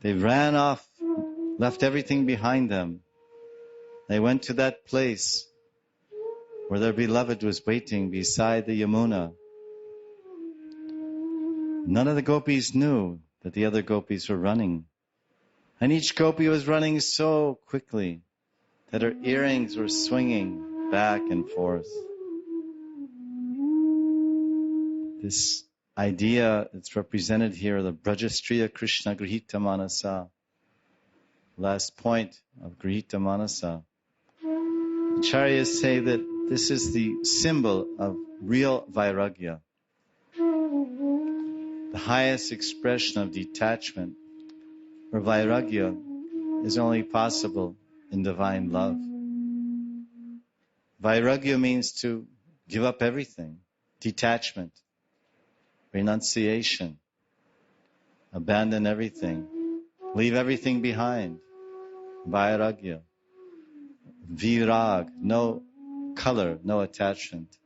They ran off, left everything behind them. They went to that place where their beloved was waiting beside the Yamuna. None of the gopis knew that the other gopis were running. And each gopi was running so quickly that her earrings were swinging back and forth. This idea that's represented here, the Brajastriya Krishna Grihita Manasa, last point of Grihita Manasa. Acharyas say that this is the symbol of real Vairagya, the highest expression of detachment, where Vairagya is only possible in divine love. Vairagya means to give up everything, detachment, renunciation, abandon everything, leave everything behind. Vairagya, virag, no color, no attachment.